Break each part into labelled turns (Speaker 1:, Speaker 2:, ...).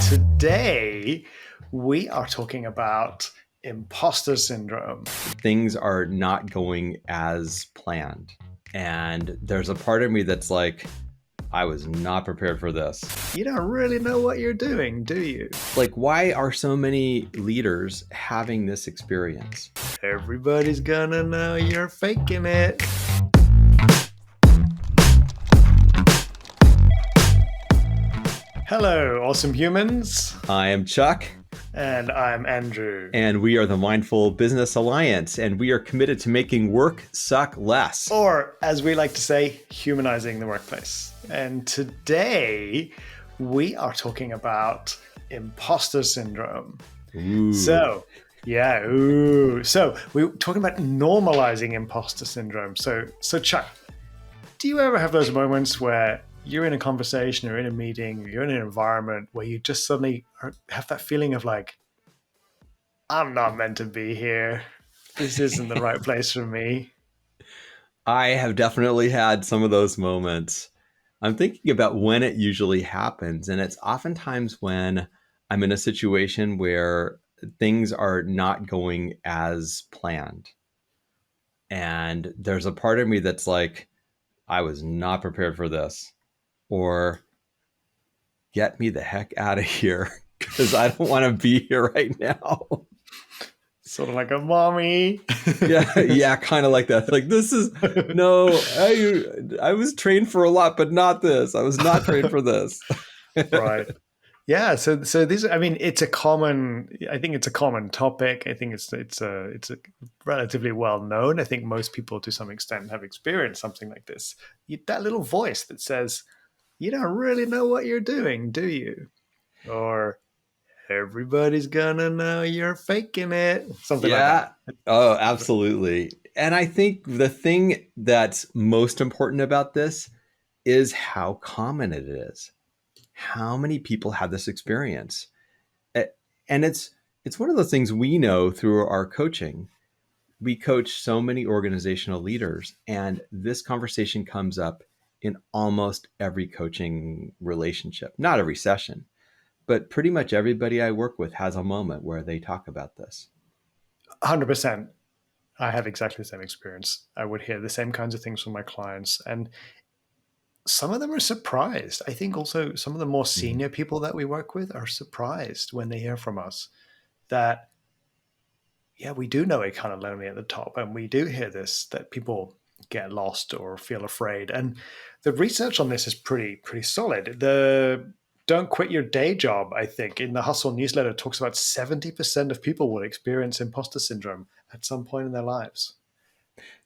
Speaker 1: Today, we are talking about imposter syndrome.
Speaker 2: Things are not going as planned. And there's a part of me that's like, I was not prepared for this.
Speaker 1: You don't really know what you're doing, do you?
Speaker 2: Like, why are so many leaders having this experience?
Speaker 1: Everybody's gonna know you're faking it. Hello, awesome humans.
Speaker 2: I am Chuck.
Speaker 1: And I'm Andrew.
Speaker 2: And we are the Mindful Business Alliance, and we are committed to making work suck less.
Speaker 1: Or, as we like to say, humanizing the workplace. And today, we are talking about imposter syndrome.
Speaker 2: Ooh.
Speaker 1: So we're talking about normalizing imposter syndrome. So Chuck, do you ever have those moments where you're in a conversation or in a meeting, or you're in an environment where you just suddenly have that feeling of like, I'm not meant to be here. This isn't the right place for me.
Speaker 2: I have definitely had some of those moments. I'm thinking about when it usually happens, and it's oftentimes when I'm in a situation where things are not going as planned. And there's a part of me that's like, I was not prepared for this. Or get me the heck out of here because I don't want to be here right now.
Speaker 1: Sort of like a mommy.
Speaker 2: Yeah, kind of like that. Like, this is, no, I was trained for a lot, but not this. I was not trained for this.
Speaker 1: Right. Yeah. So this, I mean, it's a common topic. I think it's a relatively well known. I think most people to some extent have experienced something like this. That little voice that says, you don't really know what you're doing, do you? Or everybody's gonna know you're faking it. Something like that.
Speaker 2: Oh, absolutely. And I think the thing that's most important about this is how common it is. How many people have this experience? And it's one of the things we know through our coaching. We coach so many organizational leaders, and this conversation comes up in almost every coaching relationship. Not every session, but pretty much everybody I work with has a moment where they talk about this.
Speaker 1: 100%. I have exactly the same experience. I would hear the same kinds of things from my clients, and some of them are surprised. I think also some of the more senior people that we work with are surprised when they hear from us that, yeah, we do know it kind of lonely at the top, and we do hear this, that people get lost or feel afraid. And the research on this is pretty solid. The Don't Quit Your Day Job, I think, in the Hustle newsletter talks about 70% of people will experience imposter syndrome at some point in their lives.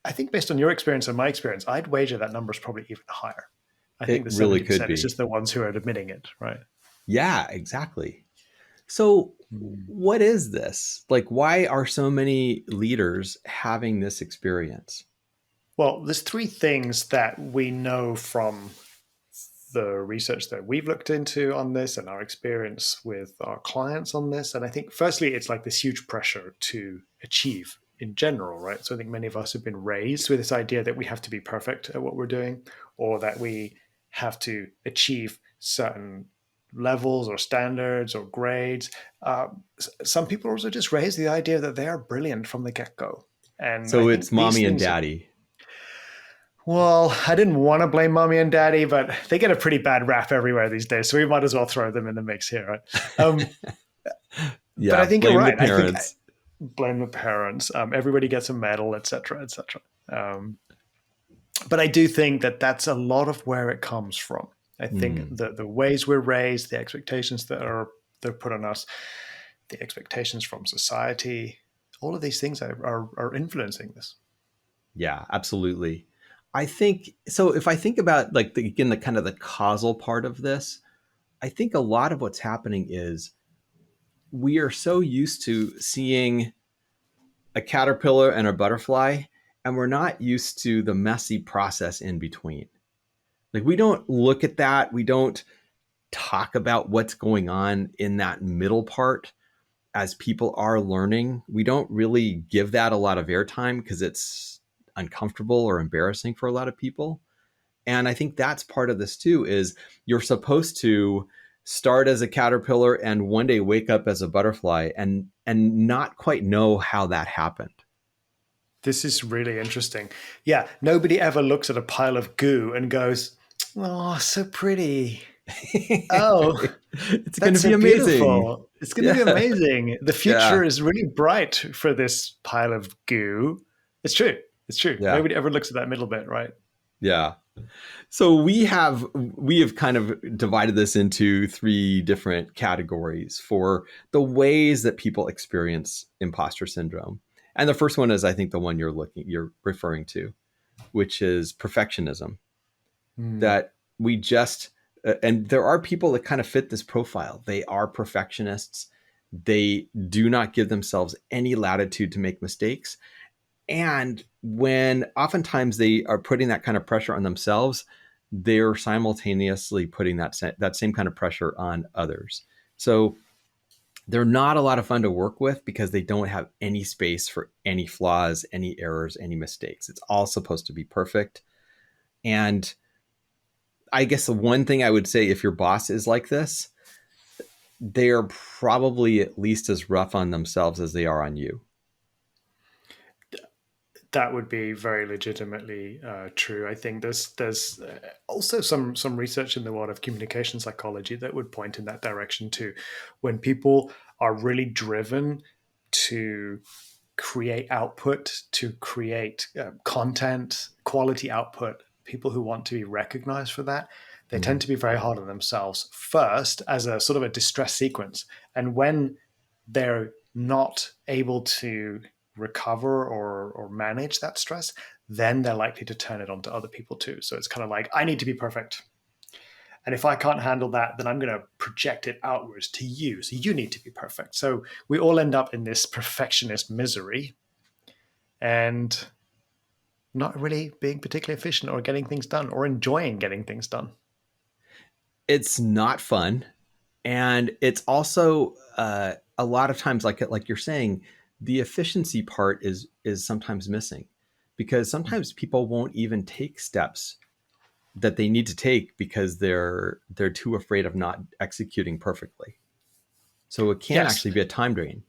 Speaker 1: I think based on your experience and my experience, I'd wager that number is probably even higher. I think the 70% really could be. Is just the ones who are admitting it, right?
Speaker 2: Yeah, exactly. So what is this? Like, why are so many leaders having this experience?
Speaker 1: Well, there's three things that we know from the research that we've looked into on this and our experience with our clients on this. And I think firstly, it's like this huge pressure to achieve in general, right? So I think many of us have been raised with this idea that we have to be perfect at what we're doing, or that we have to achieve certain levels or standards or grades. Some people are also just raised the idea that they are brilliant from the get-go. And
Speaker 2: so it's mommy and daddy.
Speaker 1: Well, I didn't want to blame mommy and daddy, but they get a pretty bad rap everywhere these days, so we might as well throw them in the mix here, right?
Speaker 2: Yeah,
Speaker 1: but I think you're right.
Speaker 2: The parents.
Speaker 1: Blame the parents. Everybody gets a medal, et cetera, et cetera. But I do think that that's a lot of where it comes from. I think the ways we're raised, the expectations that they're put on us, the expectations from society, all of these things are influencing this.
Speaker 2: Yeah, absolutely. I think so. If I think about like the kind of the causal part of this, I think a lot of what's happening is we are so used to seeing a caterpillar and a butterfly, and we're not used to the messy process in between. Like, we don't look at that. We don't talk about what's going on in that middle part as people are learning. We don't really give that a lot of airtime because it's uncomfortable or embarrassing for a lot of people. And I think that's part of this too, is you're supposed to start as a caterpillar and one day wake up as a butterfly and not quite know how that happened.
Speaker 1: This is really interesting. Yeah, nobody ever looks at a pile of goo and goes, "Oh, so pretty. Oh,
Speaker 2: It's going to
Speaker 1: that's
Speaker 2: be
Speaker 1: so
Speaker 2: amazing.
Speaker 1: beautiful. It's going to be
Speaker 2: Yeah.
Speaker 1: amazing. The
Speaker 2: Yeah.
Speaker 1: future is really bright for this pile of goo." It's true. It's true.
Speaker 2: Yeah.
Speaker 1: Nobody ever looks at that middle bit, right?
Speaker 2: Yeah. So we have kind of divided this into three different categories for the ways that people experience imposter syndrome. And the first one is, I think, the one you're referring to, which is perfectionism.
Speaker 1: Mm.
Speaker 2: That we just and there are people that kind of fit this profile. They are perfectionists. They do not give themselves any latitude to make mistakes. And when oftentimes they are putting that kind of pressure on themselves, they're simultaneously putting that same kind of pressure on others. So they're not a lot of fun to work with because they don't have any space for any flaws, any errors, any mistakes. It's all supposed to be perfect. And I guess the one thing I would say, if your boss is like this, they're probably at least as rough on themselves as they are on you.
Speaker 1: That would be very legitimately true. I think there's also some research in the world of communication psychology that would point in that direction too. When people are really driven to create output, to create content, quality output, people who want to be recognized for that, they
Speaker 2: Mm-hmm.
Speaker 1: tend to be very hard on themselves first as a sort of a distress sequence. And when they're not able to recover or manage that stress, then they're likely to turn it onto other people too. So it's kind of like, I need to be perfect. And if I can't handle that, then I'm going to project it outwards to you. So you need to be perfect. So we all end up in this perfectionist misery and not really being particularly efficient or getting things done or enjoying getting things done.
Speaker 2: It's not fun, and it's also a lot of times, like you're saying, the efficiency part is sometimes missing, because sometimes people won't even take steps that they need to take because they're too afraid of not executing perfectly. So it can
Speaker 1: Yes,
Speaker 2: actually be a time drain.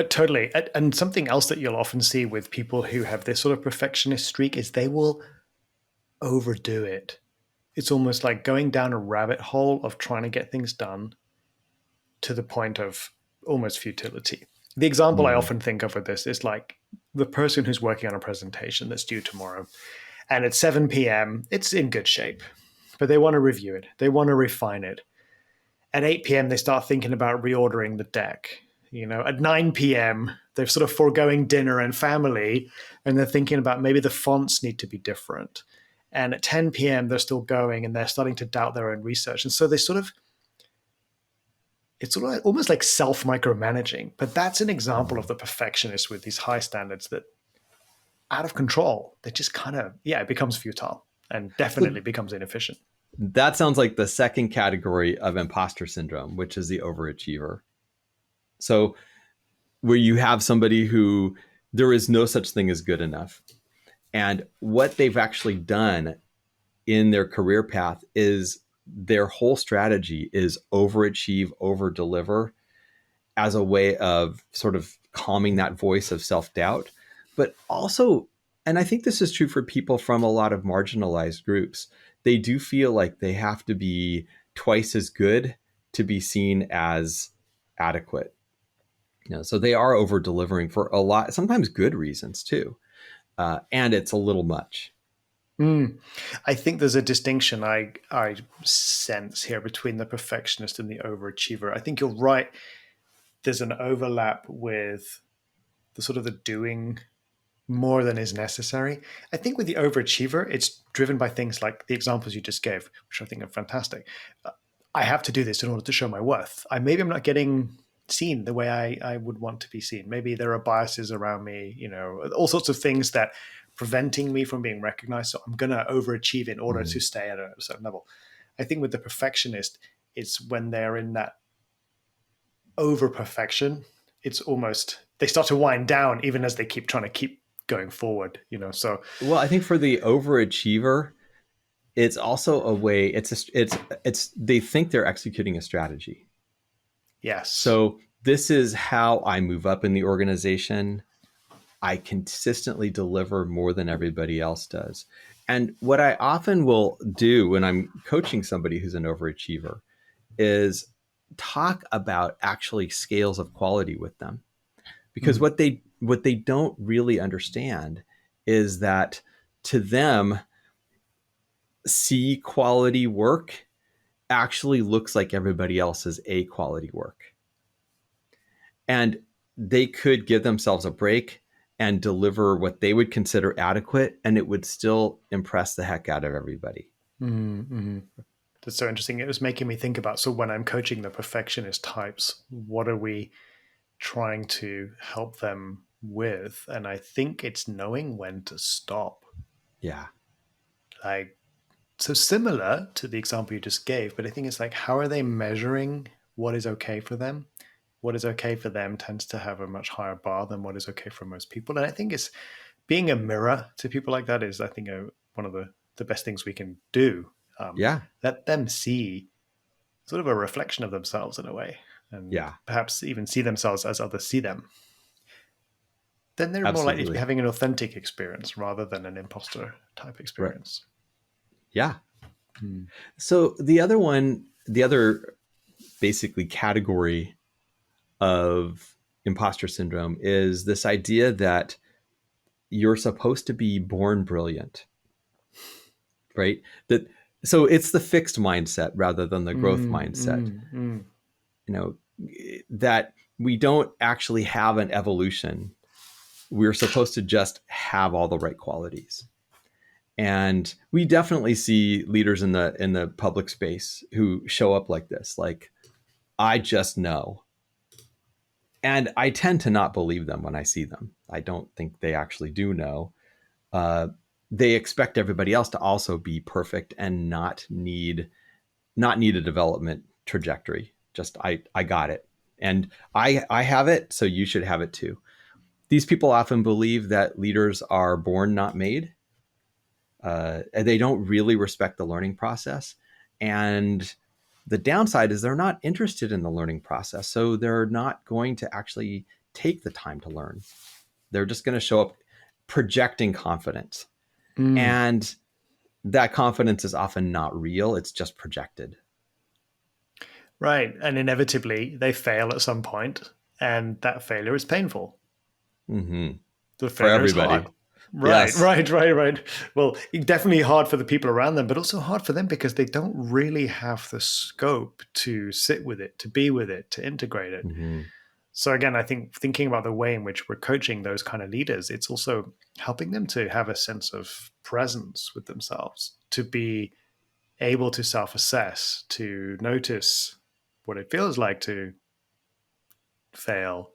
Speaker 1: totally. And something else that you'll often see with people who have this sort of perfectionist streak is they will overdo it. It's almost like going down a rabbit hole of trying to get things done to the point of almost futility. The example I
Speaker 2: Mm.
Speaker 1: often think of with this is like the person who's working on a presentation that's due tomorrow. And at 7 p.m., it's in good shape, but they want to review it, they want to refine it. At 8 p.m., they start thinking about reordering the deck. At 9 p.m., they're sort of foregoing dinner and family, and they're thinking about maybe the fonts need to be different. And at 10 p.m., they're still going and they're starting to doubt their own research. And so it's sort of almost like self micromanaging. But that's an example of the perfectionist with these high standards that out of control, they just kind of, yeah, it becomes futile and
Speaker 2: So
Speaker 1: definitely becomes inefficient.
Speaker 2: that sounds like the second category of imposter syndrome, which is the overachiever. So where you have somebody who there is no such thing as good enough. And what they've actually done in their career path is their whole strategy is overachieve, over deliver as a way of sort of calming that voice of self doubt. But also, and I think this is true for people from a lot of marginalized groups, they do feel like they have to be twice as good to be seen as adequate. So they are over delivering for a lot, sometimes good reasons too. And it's a little much.
Speaker 1: Mm. I think there's a distinction I sense here between the perfectionist and the overachiever. I think you're right. There's an overlap with the sort of the doing more than is necessary. I think with the overachiever, it's driven by things like the examples you just gave, which I think are fantastic. I have to do this in order to show my worth. Maybe I'm not getting seen the way I would want to be seen. Maybe there are biases around me, all sorts of things that preventing me from being recognized. So I'm going to overachieve in order to
Speaker 2: Mm.
Speaker 1: stay at a certain level. I think with the perfectionist, it's when they're in that over perfection, it's almost they start to wind down even as they keep trying to keep going forward. So
Speaker 2: Well, I think for the overachiever, it's also a way, it's they think they're executing a strategy.
Speaker 1: Yes.
Speaker 2: So this is how I move up in the organization. I consistently deliver more than everybody else does. And what I often will do when I'm coaching somebody who's an overachiever is talk about actually scales of quality with them. Because
Speaker 1: Mm.
Speaker 2: what they don't really understand is that to them, C quality work actually looks like everybody else's A quality work. And they could give themselves a break and deliver what they would consider adequate, and it would still impress the heck out of everybody.
Speaker 1: Mm-hmm. That's so interesting. It was making me think about, so when I'm coaching the perfectionist types, what are we trying to help them with? And I think it's knowing when to stop.
Speaker 2: Yeah.
Speaker 1: Like, so similar to the example you just gave, but I think it's like, how are they measuring what is okay for them? What is okay for them tends to have a much higher bar than what is okay for most people. And I think it's being a mirror to people like that is, I think, one of the best things we can do.
Speaker 2: Yeah.
Speaker 1: Let them see sort of a reflection of themselves in a way, and
Speaker 2: Yeah.
Speaker 1: perhaps even see themselves as others see them. Then they're more likely to be
Speaker 2: Absolutely.
Speaker 1: having an authentic experience rather than an imposter type
Speaker 2: Right.
Speaker 1: experience.
Speaker 2: Yeah.
Speaker 1: Hmm.
Speaker 2: So the other basically category of imposter syndrome is this idea that you're supposed to be born brilliant, right? That so it's the fixed mindset rather than the growth
Speaker 1: Mm,
Speaker 2: mindset.
Speaker 1: mm, mm.
Speaker 2: You know, that we don't actually have an evolution. We're supposed to just have all the right qualities. And we definitely see leaders in the public space who show up like this, like, I just know. And I tend to not believe them when I see them. I don't think they actually do know. Uh, they expect everybody else to also be perfect and not need a development trajectory. Just I got it, and I have it, so you should have it too. These people often believe that leaders are born, not made. And they don't really respect the learning process, and the downside is they're not interested in the learning process, so they're not going to actually take the time to learn. They're just going to show up projecting confidence,
Speaker 1: Mm.
Speaker 2: and that confidence is often not real. It's just projected.
Speaker 1: Right. And inevitably, they fail at some point, and that failure is painful.
Speaker 2: Mm-hmm.
Speaker 1: The
Speaker 2: For
Speaker 1: failure is hard.
Speaker 2: everybody.
Speaker 1: Right,
Speaker 2: Yes.
Speaker 1: right, right, right. Well, definitely hard for the people around them, but also hard for them because they don't really have the scope to sit with it, to be with it, to integrate it.
Speaker 2: Mm-hmm.
Speaker 1: So again, I think thinking about the way in which we're coaching those kind of leaders, it's also helping them to have a sense of presence with themselves, to be able to self-assess, to notice what it feels like to fail,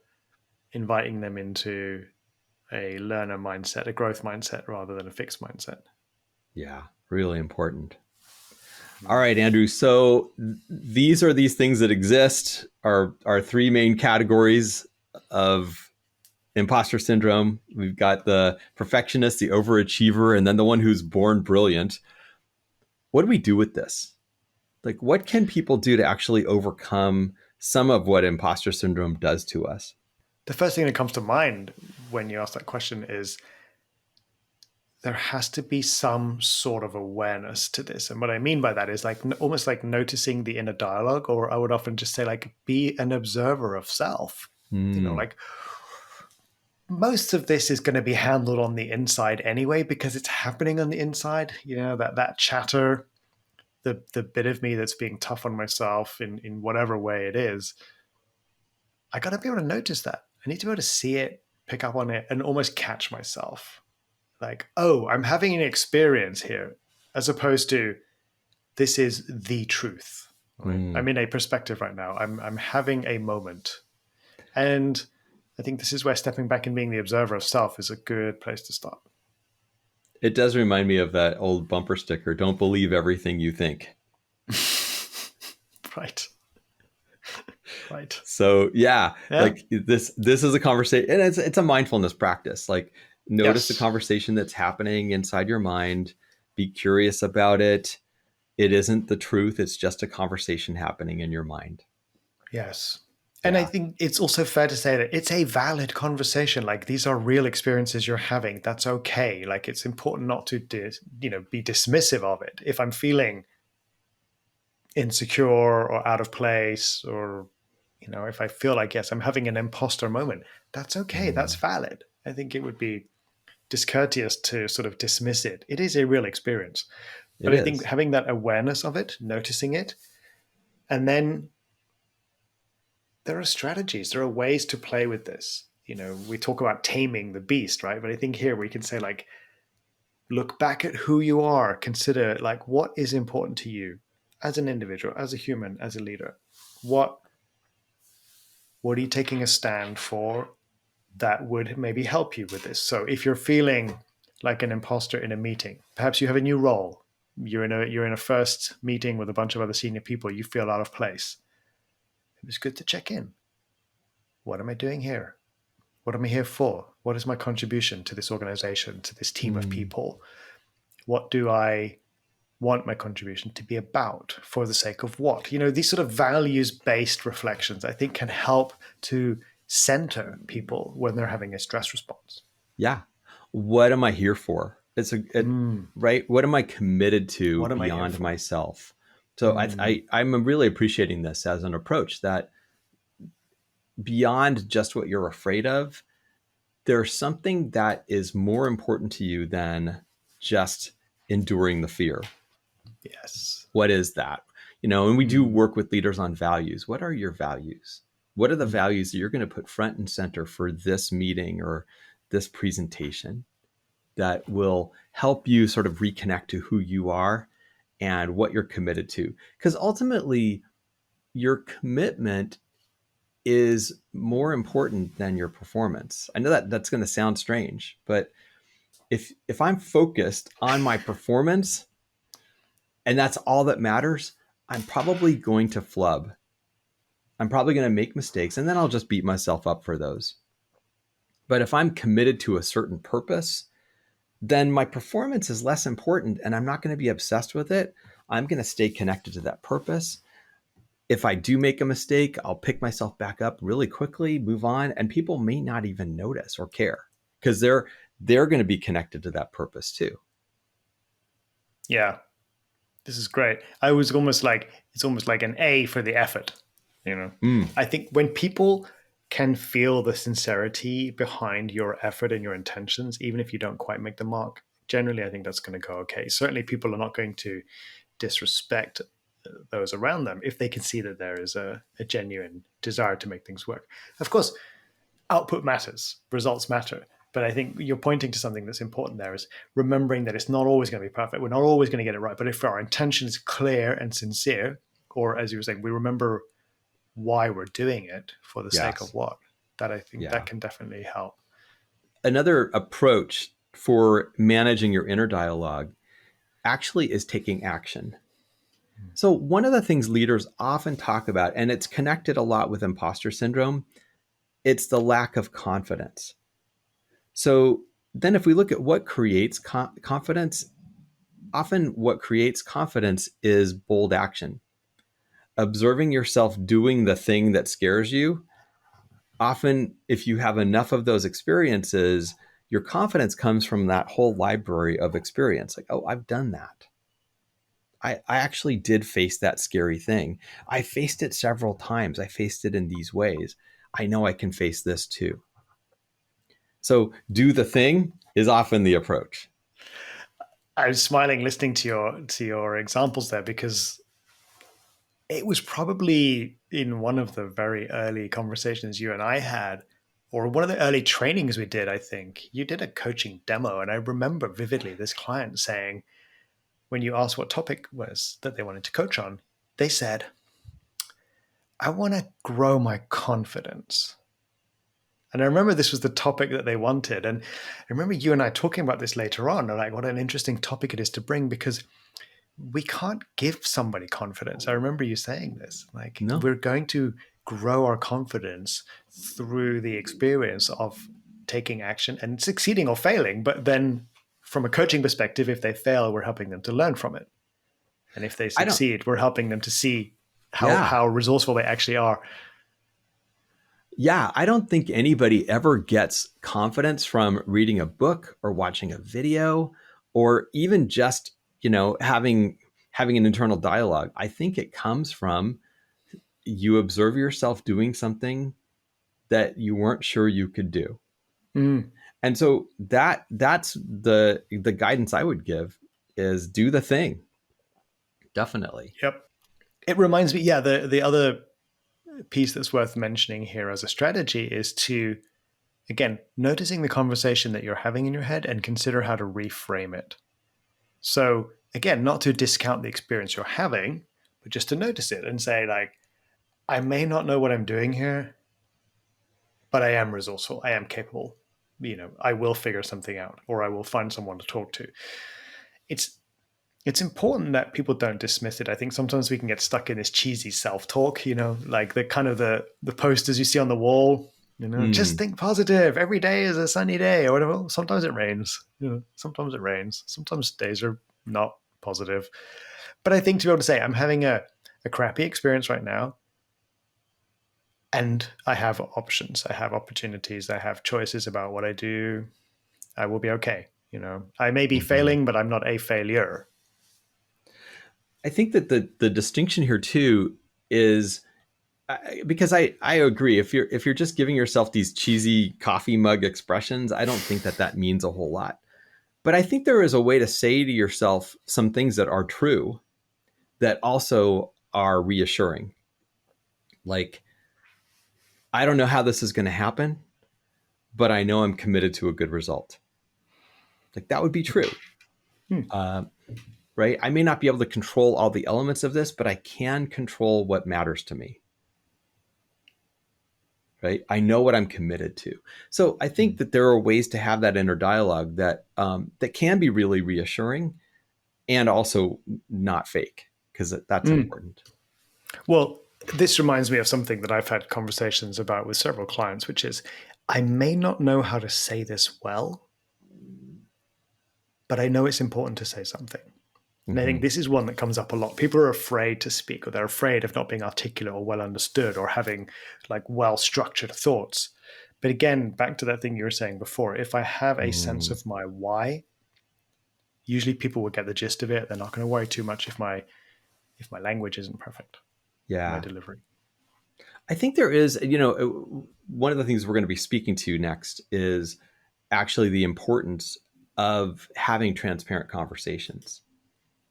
Speaker 1: inviting them into a learner mindset, a growth mindset rather than a fixed mindset.
Speaker 2: Yeah, really important. All
Speaker 1: Mm.
Speaker 2: right, Andrew. So these are these things that exist. Our three main categories of imposter syndrome. We've got the perfectionist, the overachiever, and then the one who's born brilliant. What do we do with this? Like, what can people do to actually overcome some of what imposter syndrome does to us?
Speaker 1: The first thing that comes to mind when you ask that question is there has to be some sort of awareness to this. And what I mean by that is like almost like noticing the inner dialogue, or I would often just say, like, be an observer of self.
Speaker 2: Mm,
Speaker 1: Like most of this is going to be handled on the inside anyway, because it's happening on the inside. That chatter, the bit of me that's being tough on myself in whatever way it is. I got to be able to notice that. I need to be able to see it, pick up on it, and almost catch myself. Like, oh, I'm having an experience here, as opposed to this is the truth. Right?
Speaker 2: mm.
Speaker 1: I'm in a perspective right now. I'm having a moment, and I think this is where stepping back and being the observer of self is a good place to start.
Speaker 2: It does remind me of that old bumper sticker. Don't believe everything you think.
Speaker 1: Right. Right.
Speaker 2: So yeah,
Speaker 1: Yeah.
Speaker 2: like this is a conversation, and it's a mindfulness practice. Like notice the
Speaker 1: Yes.
Speaker 2: conversation that's happening inside your mind. Be curious about it. It isn't the truth. It's just a conversation happening in your mind.
Speaker 1: Yes. And I
Speaker 2: Yeah.
Speaker 1: think it's also fair to say that it's a valid conversation. Like these are real experiences you're having. That's okay. Like it's important not to, be dismissive of it. If I'm feeling insecure or out of place, or, if I feel like, yes, I'm having an imposter moment, that's okay. That's
Speaker 2: Mm.
Speaker 1: valid. I think it would be discourteous to sort of dismiss it. It is a real experience.
Speaker 2: It
Speaker 1: But I think
Speaker 2: is.
Speaker 1: having that awareness of it, noticing it, and then there are strategies, there are ways to play with this. We talk about taming the beast, right? But I think here we can say, like, look back at who you are, consider, like, what is important to you as an individual, as a human, as a leader. What are you taking a stand for that would maybe help you with this? So if you're feeling like an imposter in a meeting, perhaps you have a new role, you're in a first meeting with a bunch of other senior people, you feel out of place. It was good to check in. What am I doing here? What am I here for? What is my contribution to this organization, to this team of
Speaker 2: Mm.
Speaker 1: people? What do I want my contribution to be about, for the sake of what? These sort of values based reflections, I think, can help to center people when they're having a stress response.
Speaker 2: Yeah. What am I here for? Right. What am I committed to
Speaker 1: What am I here
Speaker 2: beyond
Speaker 1: for?
Speaker 2: myself? So I'm really appreciating this as an approach that beyond just what you're afraid of, there's something that is more important to you than just enduring the fear.
Speaker 1: Yes.
Speaker 2: What is that? And we do work with leaders on values. What are your values? What are the values that you're going to put front and center for this meeting or this presentation that will help you sort of reconnect to who you are and what you're committed to? Because ultimately, your commitment is more important than your performance. I know that that's going to sound strange, but if I'm focused on my performance and that's all that matters, I'm probably going to flub. I'm probably going to make mistakes and then I'll just beat myself up for those. But if I'm committed to a certain purpose, then my performance is less important and I'm not going to be obsessed with it. I'm going to stay connected to that purpose. If I do make a mistake, I'll pick myself back up really quickly, move on, and people may not even notice or care because they're going to be connected to that purpose too.
Speaker 1: Yeah, this is great. I was almost like, it's almost like an A for the effort.
Speaker 2: Mm,
Speaker 1: I think when people can feel the sincerity behind your effort and your intentions, even if you don't quite make the mark, generally, I think that's going to go okay. Certainly, people are not going to disrespect those around them if they can see that there is a genuine desire to make things work. Of course, output matters, results matter. But I think you're pointing to something that's important there, is remembering that it's not always going to be perfect. We're not always going to get it right. But if our intention is clear and sincere, or as you were saying, we remember why we're doing it, for the sake of
Speaker 2: yes.
Speaker 1: what, that I think that
Speaker 2: Yeah.
Speaker 1: can definitely help.
Speaker 2: Another approach for managing your inner dialogue actually is taking action. So, one of the things leaders often talk about, and it's connected a lot with imposter syndrome, it's the lack of confidence. So, then if we look at what creates confidence, often what creates confidence is bold action. Observing yourself doing the thing that scares you. Often, if you have enough of those experiences, your confidence comes from that whole library of experience. Like, oh, I've done that. I actually did face that scary thing. I faced it several times. I faced it in these ways. I know I can face this too. So, do the thing is often the approach.
Speaker 1: I was smiling listening to your examples there, because it was probably in one of the very early conversations you and I had, or one of the early trainings we did. I think you did a coaching demo, and I remember vividly this client saying, when you asked what topic was that they wanted to coach on, they said, I want to grow my confidence. And I remember this was the topic that they wanted. And I remember you and I talking about this later on, and like, what an interesting topic it is to bring, because we can't give somebody confidence. I remember you saying this, like,
Speaker 2: No.
Speaker 1: we're going to grow our confidence through the experience of taking action and succeeding or failing, but then from a coaching perspective, if they fail, we're helping them to learn from it. And if they
Speaker 2: I don't,
Speaker 1: succeed, we're helping them to see
Speaker 2: yeah.
Speaker 1: how resourceful they actually are.
Speaker 2: Yeah, I don't think anybody ever gets confidence from reading a book or watching a video or even just, having an internal dialogue. I think it comes from you observe yourself doing something that you weren't sure you could do.
Speaker 1: Mm.
Speaker 2: And so that's the guidance I would give is do the thing. Definitely.
Speaker 1: Yep. It reminds me, yeah, the other piece that's worth mentioning here as a strategy is to, again, noticing the conversation that you're having in your head and consider how to reframe it. So, again, not to discount the experience you're having, but just to notice it and say, like, I may not know what I'm doing here, but I am resourceful. I am capable. I will figure something out, or I will find someone to talk to. It's it's important that people don't dismiss it. I think sometimes we can get stuck in this cheesy self-talk, like the kind of the posters you see on the wall, just think positive. Every day is a sunny day or whatever. Sometimes it rains. Sometimes it rains. Sometimes days are not positive. But I think to be able to say, I'm having a crappy experience right now, and I have options. I have opportunities. I have choices about what I do. I will be okay. I may be
Speaker 2: Mhm.
Speaker 1: failing, but I'm not a failure.
Speaker 2: I think that the distinction here too is because I agree if you're just giving yourself these cheesy coffee mug expressions, I don't think that means a whole lot. But I think there is a way to say to yourself some things that are true that also are reassuring. Like, I don't know how this is going to happen, but I know I'm committed to a good result. Like, that would be true.
Speaker 1: Hmm.
Speaker 2: Uh, right? I may not be able to control all the elements of this, but I can control what matters to me. Right? I know what I'm committed to. So I think that there are ways to have that inner dialogue that can be really reassuring and also not fake, because that's
Speaker 1: Mm.
Speaker 2: important.
Speaker 1: Well, this reminds me of something that I've had conversations about with several clients, which is I may not know how to say this well, but I know it's important to say something. And I think
Speaker 2: Mm-hmm.
Speaker 1: this is one that comes up a lot. People are afraid to speak, or they're afraid of not being articulate or well understood or having like well structured thoughts. But again, back to that thing you were saying before, if I have a sense
Speaker 2: Mm,
Speaker 1: of my why, usually people will get the gist of it. They're not going to worry too much if my language isn't perfect, my
Speaker 2: yeah.
Speaker 1: delivery.
Speaker 2: I think there is, one of the things we're going to be speaking to next is actually the importance of having transparent conversations,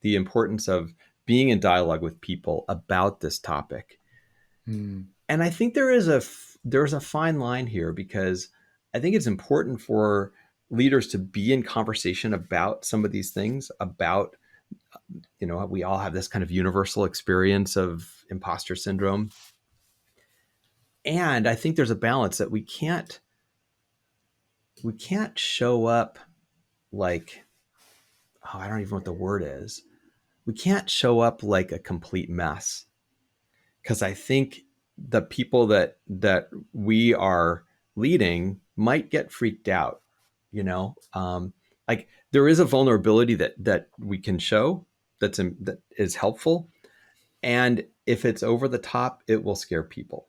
Speaker 2: the importance of being in dialogue with people about this topic.
Speaker 1: Mm.
Speaker 2: And I think there's a fine line here, because I think it's important for leaders to be in conversation about some of these things, about, we all have this kind of universal experience of imposter syndrome. And I think there's a balance that we can't show up like, oh, I don't even know what the word is. We can't show up like a complete mess, because I think the people that we are leading might get freaked out. Like, there is a vulnerability that we can show that is helpful, and if it's over the top, it will scare people.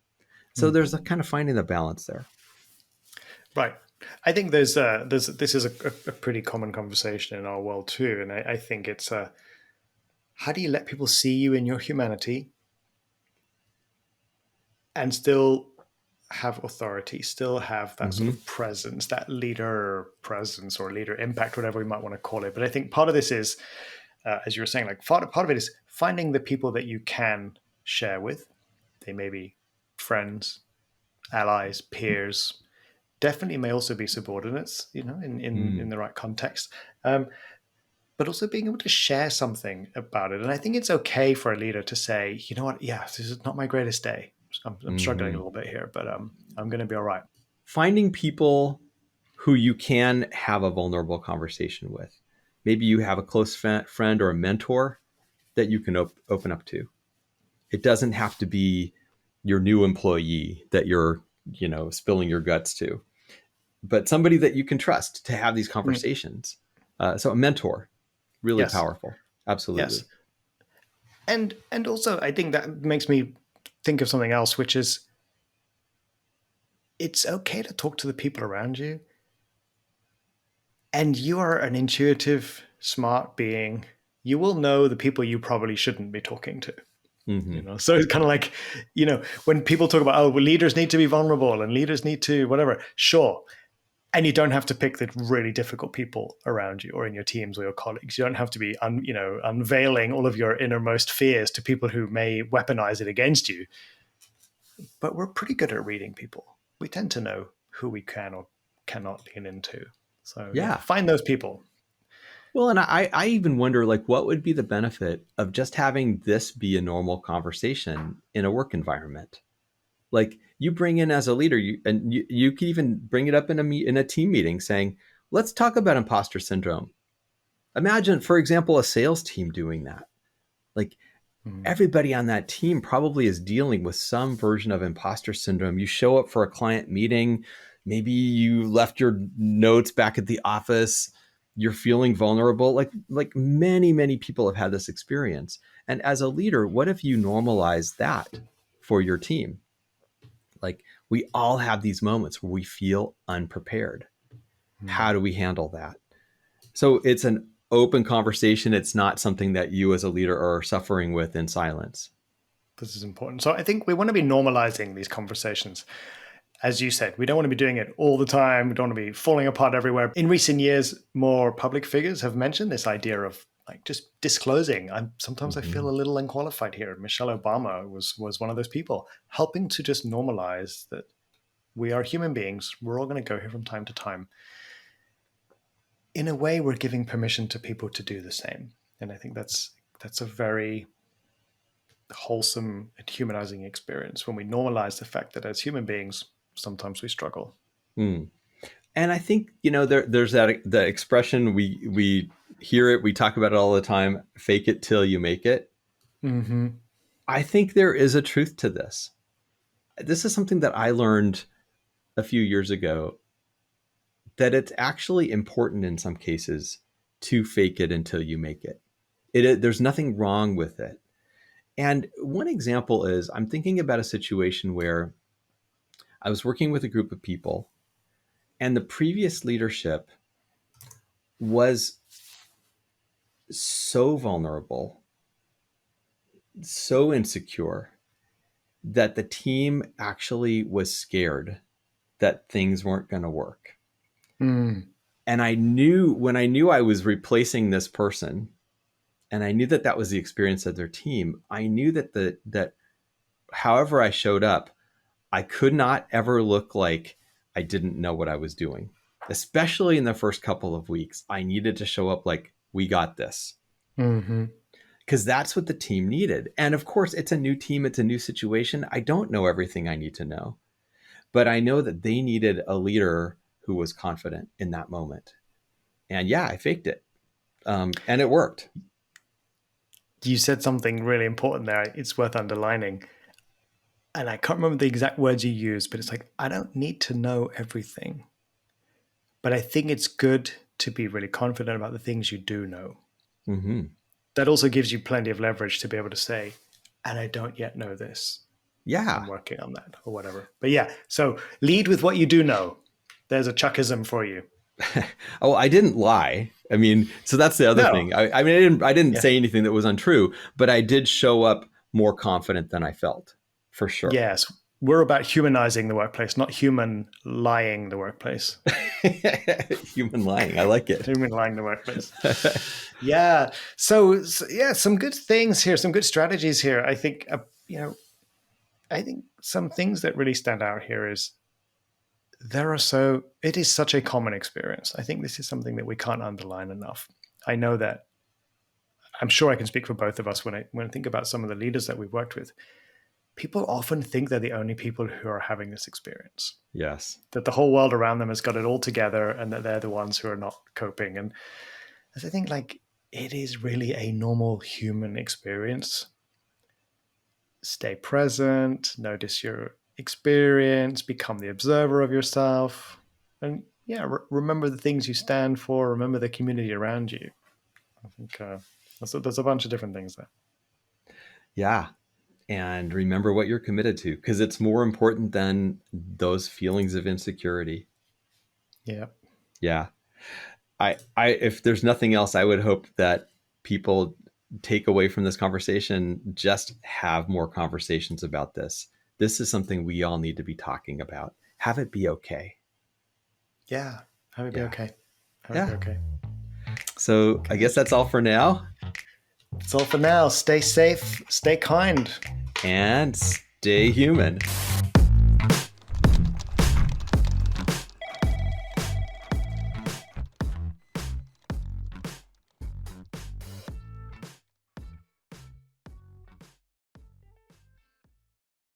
Speaker 2: So
Speaker 1: Mm.
Speaker 2: there's a kind of finding the balance there.
Speaker 1: Right. I think there's this is a pretty common conversation in our world too, and I think it's how do you let people see you in your humanity and still have authority, still have that sort
Speaker 2: Mm-hmm.
Speaker 1: of presence, that leader presence or leader impact, whatever we might want to call it. But I think part of this is, as you were saying, like part of it is finding the people that you can share with. They may be friends, allies, peers. Definitely may also be subordinates, in
Speaker 2: Mm.
Speaker 1: the right context. But also being able to share something about it. And I think it's okay for a leader to say, you know what, yeah, this is not my greatest day. I'm struggling a
Speaker 2: Mm-hmm.
Speaker 1: little bit here, but I'm going to be all right.
Speaker 2: Finding people who you can have a vulnerable conversation with. Maybe you have a close friend or a mentor that you can open up to. It doesn't have to be your new employee that you're, spilling your guts to, but somebody that you can trust to have these
Speaker 1: Mm.
Speaker 2: conversations. So a mentor, really
Speaker 1: Yes.
Speaker 2: powerful.
Speaker 1: Yes.
Speaker 2: Absolutely.
Speaker 1: And also I think that makes me think of something else, which is it's okay to talk to the people around you. And you are an intuitive, smart being. You will know the people you probably shouldn't be talking to.
Speaker 2: Mm-hmm.
Speaker 1: So it's kind of like, when people talk about, oh, well, leaders need to be vulnerable and leaders need to whatever. Sure. And you don't have to pick the really difficult people around you or in your teams or your colleagues. You don't have to be, unveiling all of your innermost fears to people who may weaponize it against you. But we're pretty good at reading people. We tend to know who we can or cannot lean into. So yeah,
Speaker 2: Yeah.
Speaker 1: find those people.
Speaker 2: Well, and I even wonder, like, what would be the benefit of just having this be a normal conversation in a work environment? Like, you bring in as a leader, you can even bring it up in a team meeting, saying, "Let's talk about imposter syndrome." Imagine, for example, a sales team doing that. Like,
Speaker 1: Mm.
Speaker 2: everybody on that team probably is dealing with some version of imposter syndrome. You show up for a client meeting, maybe you left your notes back at the office, you're feeling vulnerable. Like many people have had this experience. And as a leader, what if you normalize that for your team? Like, we all have these moments where we feel unprepared. How
Speaker 1: Mm.
Speaker 2: do we handle that? So it's an open conversation. It's not something that you as a leader are suffering with in silence.
Speaker 1: This is important. So I think we want to be normalizing these conversations. As you said, we don't want to be doing it all the time. We don't want to be falling apart everywhere. In recent years, more public figures have mentioned this idea of like just disclosing. Sometimes I feel
Speaker 2: Mm-hmm.
Speaker 1: a little unqualified here. Michelle Obama was one of those people helping to just normalize that we are human beings. We're all going to go here from time to time. In a way, we're giving permission to people to do the same, and I think that's a very wholesome and humanizing experience when we normalize the fact that as human beings, sometimes we struggle.
Speaker 2: Mm. And I think, there's that the expression, we hear it, we talk about it all the time, fake it till you make it.
Speaker 1: Mm-hmm.
Speaker 2: I think there is a truth to this. This is something that I learned a few years ago, that it's actually important in some cases to fake it until you make it. There's nothing wrong with it. And one example is, I'm thinking about a situation where I was working with a group of people, and the previous leadership was so vulnerable, so insecure, that the team actually was scared that things weren't going to work.
Speaker 1: Mm.
Speaker 2: And when I knew I was replacing this person, and I knew that that was the experience of their team, I knew that however I showed up, I could not ever look like I didn't know what I was doing. Especially in the first couple of weeks, I needed to show up like, we got this.
Speaker 1: Mm-hmm.
Speaker 2: Because that's what the team needed. And of course, it's a new team, it's a new situation. I don't know everything I need to know, but I know that they needed a leader who was confident in that moment. And yeah, I faked it. And it worked.
Speaker 1: You said something really important there. It's worth underlining. And I can't remember the exact words you used, but it's like, I don't need to know everything. But I think it's good to be really confident about the things you do know.
Speaker 2: Mm-hmm.
Speaker 1: That also gives you plenty of leverage to be able to say, and I don't yet know this. I'm
Speaker 2: Yeah.
Speaker 1: working on that or whatever. But yeah, so lead with what you do know. There's a Chuckism for you.
Speaker 2: Oh, I didn't lie. I mean, so that's the other
Speaker 1: No.
Speaker 2: thing. I mean, I didn't
Speaker 1: Yeah.
Speaker 2: say anything that was untrue, but I did show up more confident than I felt, for sure.
Speaker 1: Yes. We're about humanizing the workplace, not human lying the workplace.
Speaker 2: Human lying. I like it.
Speaker 1: Human lying the workplace. Yeah. So yeah, some good things here, some good strategies here. I think, I think some things that really stand out here is it is such a common experience. I think this is something that we can't underline enough. I know that I'm sure I can speak for both of us when I think about some of the leaders that we've worked with. People often think they're the only people who are having this experience,
Speaker 2: Yes.
Speaker 1: that the whole world around them has got it all together and that they're the ones who are not coping. And as I think, like, it is really a normal human experience. Stay present, notice your experience, become the observer of yourself, and yeah, remember the things you stand for, remember the community around you. I think there's a bunch of different things there.
Speaker 2: Yeah. And remember what you're committed to, because it's more important than those feelings of insecurity.
Speaker 1: Yeah.
Speaker 2: Yeah. If there's nothing else, I would hope that people take away from this conversation, just have more conversations about this. This is something we all need to be talking about. Have it be okay.
Speaker 1: Yeah. Have it be
Speaker 2: Yeah.
Speaker 1: okay. Have it
Speaker 2: Yeah.
Speaker 1: be okay.
Speaker 2: So
Speaker 1: Okay.
Speaker 2: I guess that's all for now.
Speaker 1: That's all for now. Stay safe, stay kind,
Speaker 2: And stay human.